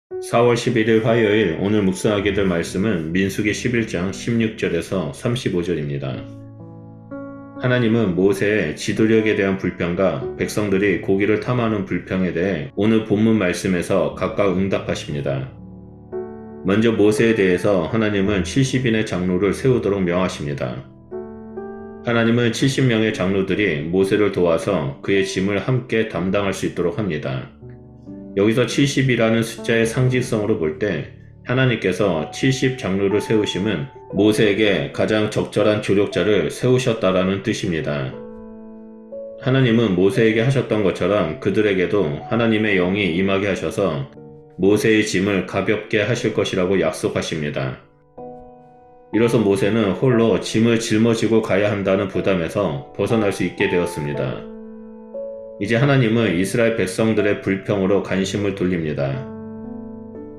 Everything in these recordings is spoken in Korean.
4월 11일 화요일 오늘 묵상하게 될 말씀은 민수기 11장 16절에서 35절입니다. 하나님은 모세의 지도력에 대한 불평과 백성들이 고기를 탐하는 불평에 대해 오늘 본문 말씀에서 각각 응답하십니다. 먼저 모세에 대해서 하나님은 70인의 장로를 세우도록 명하십니다. 하나님은 70명의 장로들이 모세를 도와서 그의 짐을 함께 담당할 수 있도록 합니다. 여기서 70이라는 숫자의 상징성으로 볼 때 하나님께서 70 장로를 세우심은 모세에게 가장 적절한 조력자를 세우셨다라는 뜻입니다. 하나님은 모세에게 하셨던 것처럼 그들에게도 하나님의 영이 임하게 하셔서 모세의 짐을 가볍게 하실 것이라고 약속하십니다. 이로써 모세는 홀로 짐을 짊어지고 가야 한다는 부담에서 벗어날 수 있게 되었습니다. 이제 하나님은 이스라엘 백성들의 불평으로 관심을 돌립니다.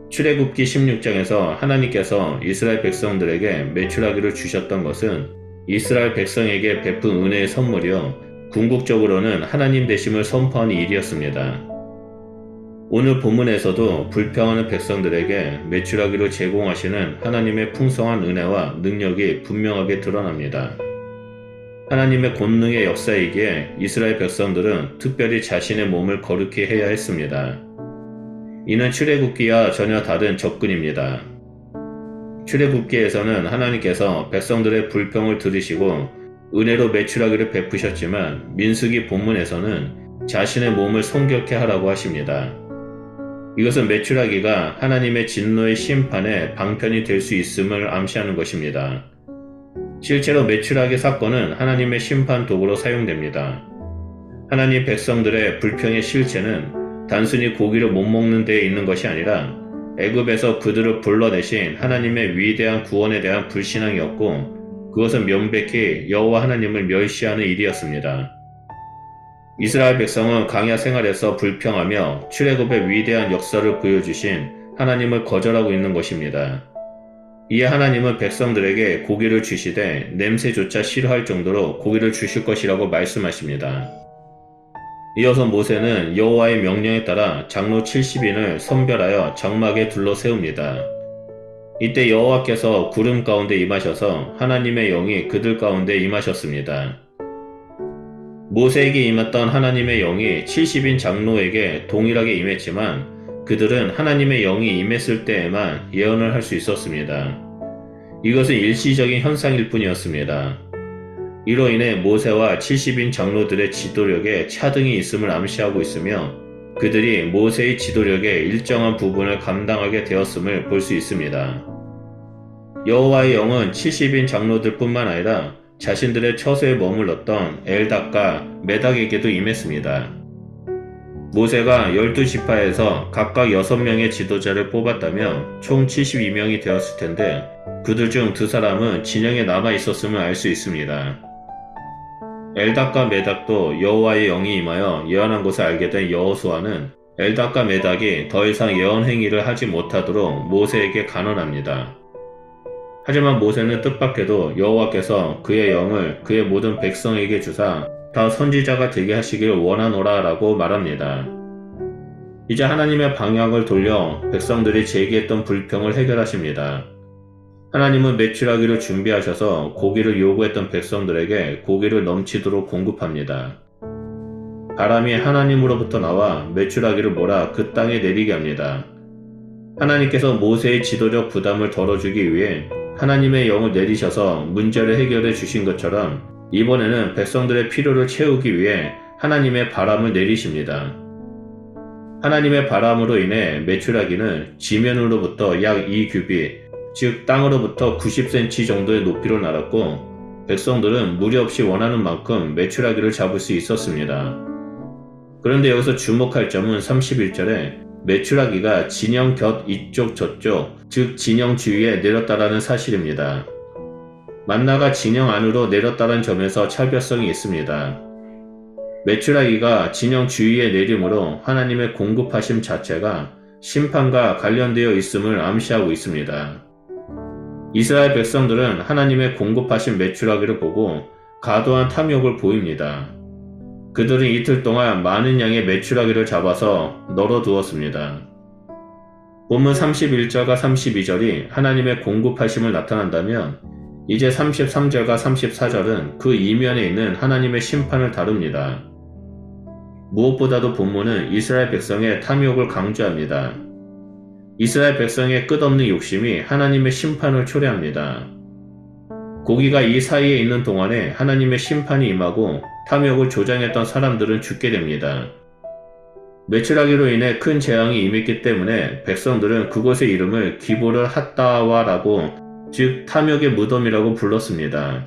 출애굽기 16장에서 하나님께서 이스라엘 백성들에게 메추라기를 주셨던 것은 이스라엘 백성에게 베푼 은혜의 선물이요, 궁극적으로는 하나님 되심을 선포하는 일이었습니다. 오늘 본문에서도 불평하는 백성들에게 메추라기를 제공하시는 하나님의 풍성한 은혜와 능력이 분명하게 드러납니다. 하나님의 권능의 역사이기에 이스라엘 백성들은 특별히 자신의 몸을 거룩히 해야 했습니다. 이는 출애굽기와 전혀 다른 접근입니다. 출애굽기에서는 하나님께서 백성들의 불평을 들으시고 은혜로 메추라기를 베푸셨지만 민수기 본문에서는 자신의 몸을 성결케 하라고 하십니다. 이것은 메추라기가 하나님의 진노의 심판의 방편이 될 수 있음을 암시하는 것입니다. 실제로 메추라기 사건은 하나님의 심판 도구로 사용됩니다. 하나님 백성들의 불평의 실체는 단순히 고기를 못 먹는 데에 있는 것이 아니라 애굽에서 그들을 불러내신 하나님의 위대한 구원에 대한 불신앙이었고, 그것은 명백히 여호와 하나님을 멸시하는 일이었습니다. 이스라엘 백성은 광야 생활에서 불평하며 출애굽의 위대한 역사를 보여주신 하나님을 거절하고 있는 것입니다. 이에 하나님은 백성들에게 고기를 주시되 냄새조차 싫어할 정도로 고기를 주실 것이라고 말씀하십니다. 이어서 모세는 여호와의 명령에 따라 장로 70인을 선별하여 장막에 둘러 세웁니다. 이때 여호와께서 구름 가운데 임하셔서 하나님의 영이 그들 가운데 임하셨습니다. 모세에게 임했던 하나님의 영이 70인 장로에게 동일하게 임했지만 그들은 하나님의 영이 임했을 때에만 예언을 할 수 있었습니다. 이것은 일시적인 현상일 뿐이었습니다. 이로 인해 모세와 70인 장로들의 지도력에 차등이 있음을 암시하고 있으며 그들이 모세의 지도력의 일정한 부분을 감당하게 되었음을 볼 수 있습니다. 여호와의 영은 70인 장로들 뿐만 아니라 자신들의 처소에 머물렀던 엘닥과 메닥에게도 임했습니다. 모세가 12지파에서 각각 6명의 지도자를 뽑았다면 총 72명이 되었을 텐데 그들 중 2사람은 진영에 남아 있었음을 알 수 있습니다. 엘닥과 메닥도 여호와의 영이 임하여 예언한 것을 알게 된 여호수아는 엘닥과 메닥이 더 이상 예언 행위를 하지 못하도록 모세에게 간언합니다. 하지만 모세는 뜻밖에도 여호와께서 그의 영을 그의 모든 백성에게 주사 다 선지자가 되게 하시길 원하노라 라고 말합니다. 이제 하나님의 방향을 돌려 백성들이 제기했던 불평을 해결하십니다. 하나님은 메추라기를 준비하셔서 고기를 요구했던 백성들에게 고기를 넘치도록 공급합니다. 바람이 하나님으로부터 나와 메추라기를 몰아 그 땅에 내리게 합니다. 하나님께서 모세의 지도력 부담을 덜어주기 위해 하나님의 영을 내리셔서 문제를 해결해 주신 것처럼 이번에는 백성들의 필요를 채우기 위해 하나님의 바람을 내리십니다. 하나님의 바람으로 인해 메추라기는 지면으로부터 약 2규빗, 즉 땅으로부터 90cm 정도의 높이로 날았고 백성들은 무리 없이 원하는 만큼 메추라기를 잡을 수 있었습니다. 그런데 여기서 주목할 점은 31절에 메추라기가 진영 곁 이쪽 저쪽, 즉 진영 주위에 내렸다라는 사실입니다. 만나가 진영 안으로 내렸다는 점에서 차별성이 있습니다. 메추라기가 진영 주위에 내림으로 하나님의 공급하심 자체가 심판과 관련되어 있음을 암시하고 있습니다. 이스라엘 백성들은 하나님의 공급하신 메추라기를 보고 과도한 탐욕을 보입니다. 그들은 이틀 동안 많은 양의 메추라기를 잡아서 널어두었습니다. 본문 31절과 32절이 하나님의 공급하심을 나타난다면 이제 33절과 34절은 그 이면에 있는 하나님의 심판을 다룹니다. 무엇보다도 본문은 이스라엘 백성의 탐욕을 강조합니다. 이스라엘 백성의 끝없는 욕심이 하나님의 심판을 초래합니다. 고기가 이 사이에 있는 동안에 하나님의 심판이 임하고 탐욕을 조장했던 사람들은 죽게 됩니다. 매출하기로 인해 큰 재앙이 임했기 때문에 백성들은 그곳의 이름을 기브를 핫다와라고, 즉 탐욕의 무덤이라고 불렀습니다.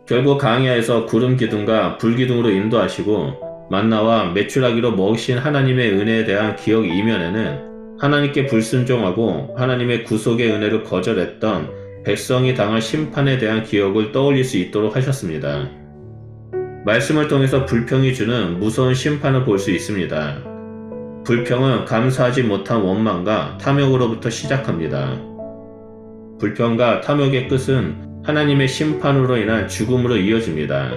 결국 강야에서 구름 기둥과 불 기둥으로 인도하시고 만나와 매출하기로 먹이신 하나님의 은혜에 대한 기억 이면에는 하나님께 불순종하고 하나님의 구속의 은혜를 거절했던 백성이 당한 심판에 대한 기억을 떠올릴 수 있도록 하셨습니다. 말씀을 통해서 불평이 주는 무서운 심판을 볼 수 있습니다. 불평은 감사하지 못한 원망과 탐욕으로부터 시작합니다. 불평과 탐욕의 끝은 하나님의 심판으로 인한 죽음으로 이어집니다.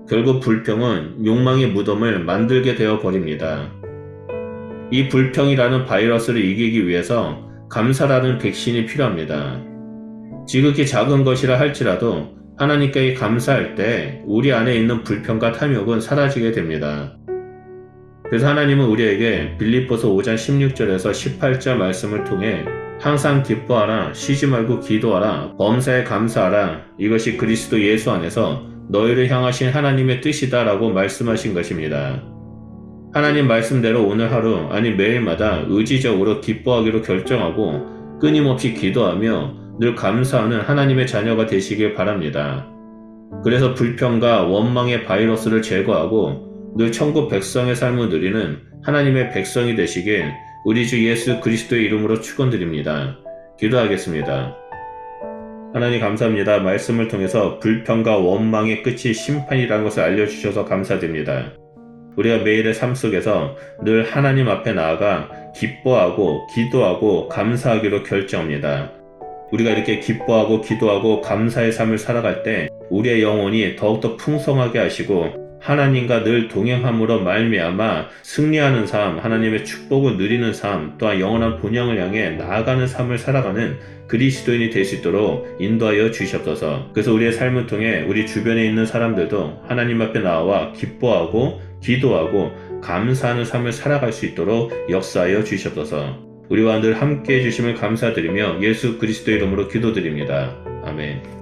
결국 불평은 욕망의 무덤을 만들게 되어 버립니다. 이 불평이라는 바이러스를 이기기 위해서 감사라는 백신이 필요합니다. 지극히 작은 것이라 할지라도 하나님께 감사할 때 우리 안에 있는 불평과 탐욕은 사라지게 됩니다. 그래서 하나님은 우리에게 빌립보서 5장 16절에서 18절 말씀을 통해 항상 기뻐하라, 쉬지 말고 기도하라, 범사에 감사하라, 이것이 그리스도 예수 안에서 너희를 향하신 하나님의 뜻이다 라고 말씀하신 것입니다. 하나님 말씀대로 오늘 하루, 아니 매일마다 의지적으로 기뻐하기로 결정하고 끊임없이 기도하며 늘 감사하는 하나님의 자녀가 되시길 바랍니다. 그래서 불평과 원망의 바이러스를 제거하고 늘 천국 백성의 삶을 누리는 하나님의 백성이 되시길 우리 주 예수 그리스도의 이름으로 축원드립니다. 기도하겠습니다. 하나님 감사합니다. 말씀을 통해서 불평과 원망의 끝이 심판이라는 것을 알려주셔서 감사드립니다. 우리가 매일의 삶 속에서 늘 하나님 앞에 나아가 기뻐하고 기도하고 감사하기로 결정합니다. 우리가 이렇게 기뻐하고 기도하고 감사의 삶을 살아갈 때 우리의 영혼이 더욱더 풍성하게 하시고 하나님과 늘 동행함으로 말미암아 승리하는 삶, 하나님의 축복을 누리는 삶, 또한 영원한 본향을 향해 나아가는 삶을 살아가는 그리스도인이 될 수 있도록 인도하여 주시옵소서. 그래서 우리의 삶을 통해 우리 주변에 있는 사람들도 하나님 앞에 나와 기뻐하고 기도하고 감사하는 삶을 살아갈 수 있도록 역사하여 주시옵소서. 우리와 늘 함께해 주심을 감사드리며 예수 그리스도의 이름으로 기도드립니다. 아멘.